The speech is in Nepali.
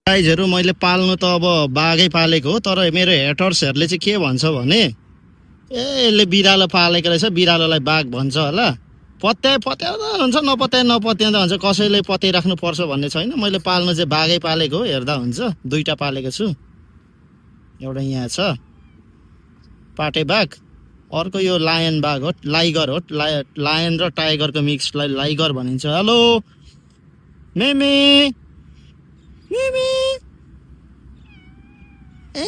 गाइजहरू मैले पाल्नु त अब बाघै पालेको हो, तर मेरो हेटर्सहरूले चाहिँ के भन्छ भने यसले बिरालो पालेको रहेछ, बिरालोलाई बाघ भन्छ होला, पत्याउँदा हुन्छ, नपत्याउँदा हुन्छ, कसैले पत्याइराख्नु पर्छ भन्ने छैन। मैले पाल्नु चाहिँ बाघै पालेको हो, हेर्दा हुन्छ। 2टा पालेको छु, एउटा यहाँ छ पाटे बाघ, अर्को यो लायन बाघ हो, लाइगर हो। लायन र टाइगरको मिक्सलाई लाइगर भनिन्छ। हेलो मिमी मिमी ए